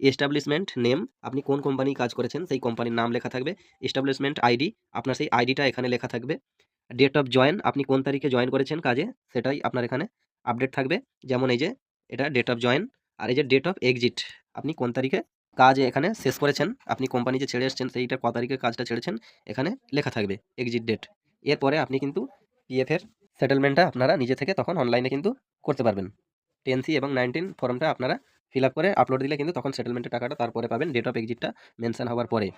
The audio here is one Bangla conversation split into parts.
এস্টাবলিশমেন্ট নেম, আপনি কোন কোম্পানি কাজ করেছেন সেই কোম্পানির নাম লেখা থাকবে। এস্টাবলিশমেন্ট আইডি, আপনার সেই আইডিটা এখানে লেখা থাকবে। ডেট অফ জয়েন, আপনি কোন তারিখে জয়েন করেছেন কাজে সেটাই আপনার এখানে আপডেট থাকবে। যেমন এই যে এটা ডেট অফ জয়েন, আর এই যে ডেট অফ এক্সিট, আপনি কোন তারিখে কাজ এখানে শেষ করেছেন, আপনি কোম্পানি যে ছেড়ে এসেছেন সেইটা ক তারিখে কাজটা ছেড়েছেন এখানে লেখা থাকবে এক্সিট ডেট। এরপরে আপনি কিন্তু পিএফ এর সেটেলমেন্টটা আপনারা নিজে থেকে তখন অনলাইনে কিন্তু করতে পারবেন। 10C এবং 19 ফর্মটা আপনারা ফিল আপ করে আপলোড দিলে কিন্তু তখন সেটেলমেন্টের টাকাটা তারপরে পাবেন, ডেট অফ এক্সিটটা মেনশন হওয়ার পরে।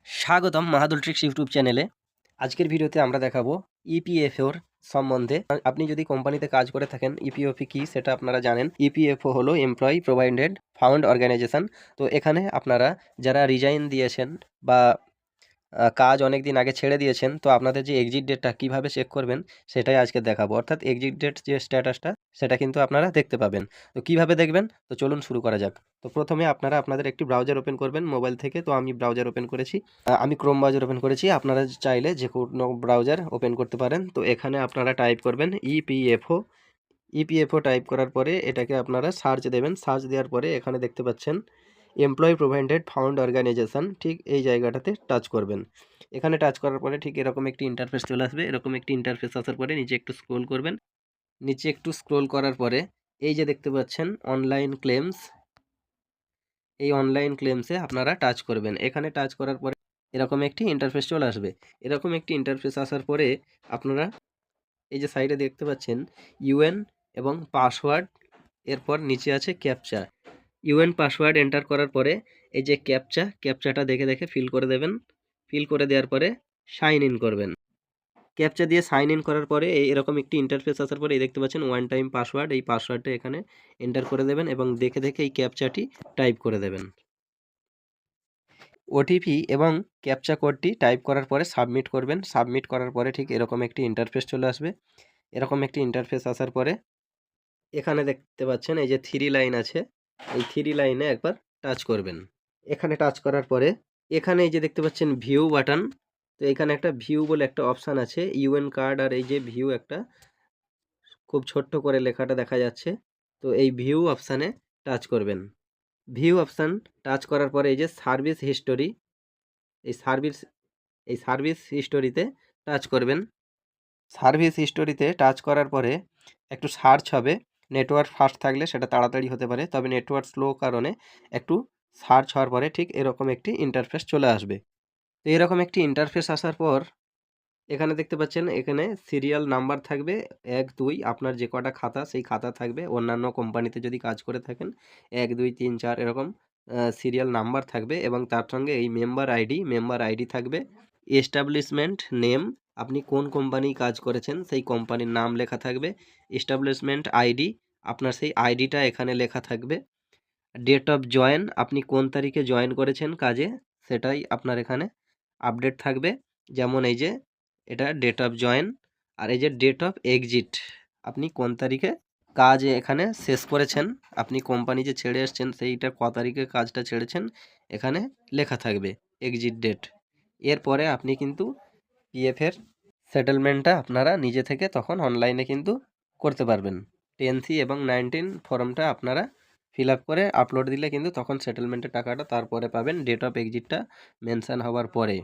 স্বাগতম মাহাদুল ট্রিক্স ইউটিউব চ্যানেলে। আজকের ভিডিওতে আমরা দেখাবো ইপিএফওর সম্বন্ধে। আপনি যদি কোম্পানিতে কাজ করে থাকেন, ইপিএফও কি সেটা আপনারা জানেন। ইপিএফও হলো এমপ্লয়ি প্রভিডেন্ট ফান্ড অর্গানাইজেশন। তো এখানে আপনারা যারা রিজাইন দিয়েছেন বা কাজ অনেক দিন আগে ছেড়ে দিয়েছেন, তো আপনাদের যে এক্সিট ডেটটা কীভাবে চেক করবেন সেটাই আজকে দেখাবো। অর্থাৎ এক্সিট ডেট যে স্ট্যাটাসটা সেটা কিন্তু আপনারা দেখতে পাবেন। তো কিভাবে দেখবেন, তো চলুন শুরু করা যাক। তো প্রথমে আপনারা আপনাদের একটি ব্রাউজার ওপেন করবেন মোবাইল থেকে। তো আমি ব্রাউজার ওপেন করেছি, আমি ক্রোম ব্রাউজার ওপেন করেছি। আপনারা চাইলে যে কোনো ব্রাউজার ওপেন করতে পারেন। তো এখানে আপনারা টাইপ করবেন ইপিএফও। ইপিএফও টাইপ করার পরে এটাকে আপনারা সার্চ দেবেন। সার্চ দেওয়ার পরে এখানে দেখতে পাচ্ছেন এমপ্লয়ি প্রভিডেন্ট ফান্ড অর্গানাইজেশন, ঠিক এই জায়গাটাতে টাচ করবেন। এখানে টাচ করার পরে ঠিক এরকম একটি ইন্টারফেস চলে আসবে। এরকম একটি ইন্টারফেস আসার পরে নিচে একটু স্ক্রোল করবেন। নিচে একটু স্ক্রোল করার পরে এই যে দেখতে পাচ্ছেন অনলাইন ক্লেমস, এই অনলাইন ক্লেমসে আপনারা টাচ করবেন। এখানে টাচ করার পরে এরকম একটি ইন্টারফেস চলে আসবে। এরকম একটি ইন্টারফেস আসার পরে আপনারা এই যে সাইডে দেখতে পাচ্ছেন ইউএন এবং পাসওয়ার্ড, এরপর নিচে আছে ক্যাপচা। ইউএন পাসওয়ার্ড এন্টার করার পরে এই যে ক্যাপচাটা দেখে দেখে ফিল করে দেবেন। ফিল করে দেওয়ার পরে সাইন ইন করবেন। ক্যাপচা দিয়ে সাইন ইন করার পরে এরকম একটি ইন্টারফেস আসার পরে এই দেখতে পাচ্ছেন ওয়ান টাইম পাসওয়ার্ড, এই পাসওয়ার্ডটা এখানে এন্টার করে দেবেন এবং দেখে দেখে এই ক্যাপচাটি টাইপ করে দেবেন। ওটিপি এবং ক্যাপচা কোডটি টাইপ করার পরে সাবমিট করবেন। সাবমিট করার পরে ঠিক এরকম একটি ইন্টারফেস চলে আসবে। এরকম একটি ইন্টারফেস আসার পরে এখানে দেখতে পাচ্ছেন এই যে থ্রি লাইন আছে, এই থ্রি লাইনে একবার টাচ করবেন। এখানে টাচ করার পরে এখানে এই যে দেখতে পাচ্ছেন ভিউ বাটন, তো এখানে একটা ভিউ বলে একটা অপশান আছে, ইউএন কার্ড আর এই যে ভিউ একটা খুব ছোট্ট করে লেখাটা দেখা যাচ্ছে। তো এই ভিউ অপশানে টাচ করবেন। ভিউ অপশান টাচ করার পরে এই যে সার্ভিস হিস্টোরি, এই সার্ভিস হিস্টোরিতে টাচ করবেন। সার্ভিস হিস্টোরিতে টাচ করার পরে একটু সার্চ হবে। নেটওয়ার্ক ফাস্ট থাকলে সেটা তাড়াতাড়ি হতে পারে, তবে নেটওয়ার্ক স্লো কারণে একটু সার্চ হওয়ার পরে ঠিক এরকম একটি ইন্টারফেস চলে আসবে। তো এরকম একটি ইন্টারফেস আসার পর এখানে দেখতে পাচ্ছেন এখানে সিরিয়াল নাম্বার থাকবে 1 2, আপনার যে কটা খাতা সেই খাতা থাকবে। অন্যান্য কোম্পানিতে যদি কাজ করে থাকেন 1 2 3 4 এরকম সিরিয়াল নাম্বার থাকবে এবং তার সঙ্গে এই মেম্বার আইডি থাকবে। এস্টাবলিশমেন্ট নেম, আপনি কোন কোম্পানি কাজ করেছেন সেই কোম্পানির নাম লেখা থাকবে। এস্টাবলিশমেন্ট আইডি, আপনার সেই আইডিটা এখানে লেখা থাকবে। ডেট অফ জয়েন, আপনি কোন তারিখে জয়েন করেছেন কাজে সেটাই আপনার এখানে আপডেট থাকবে। যেমন এই যে এটা ডেট অফ জয়েন, আর এই যে ডেট অফ এক্সিট, আপনি কোন তারিখে কাজ এখানে শেষ করেছেন, আপনি কোম্পানি যে ছেড়ে এসছেন সেইটা ক তারিখে কাজটা ছেড়েছেন এখানে লেখা থাকবে এক্সিট ডেট। এরপরে আপনি কিন্তু পিএফের সেটেলমেন্টটা আপনারা নিজে থেকে তখন অনলাইনে কিন্তু করতে পারবেন। 10C এবং 19 ফর্মটা আপনারা ফিল আপ করে আপলোড দিলে কিন্তু তখন সেটেলমেন্টের টাকাটা তারপরে পাবেন, ডেট অফ এক্সিটটা মেনশন হওয়ার পরে।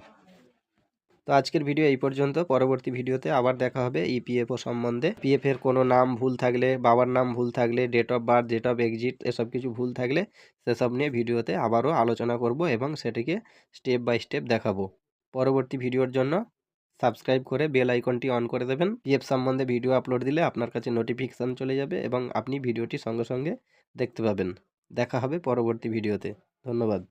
তো আজকের ভিডিও এই পর্যন্ত। পরবর্তী ভিডিওতে আবার দেখা হবে ইপিএফও সম্বন্ধে। পিএফের কোনো নাম ভুল থাকলে, বাবার নাম ভুল থাকলে, date of birth, date of exit এসব কিছু ভুল থাকলে সেসব নিয়ে ভিডিওতে আবারও আলোচনা করব এবং সেটিকে স্টেপ বাই স্টেপ দেখাবো। পরবর্তী ভিডিওর জন্য সাবস্ক্রাইব করে বেল আইকনটি অন করে দেবেন। পিএফ সম্বন্ধে ভিডিও আপলোড দিলে আপনার কাছে নোটিফিকেশান চলে যাবে এবং আপনি ভিডিওটি সঙ্গে সঙ্গে দেখতে পাবেন। দেখা হবে পরবর্তী ভিডিওতে। ধন্যবাদ।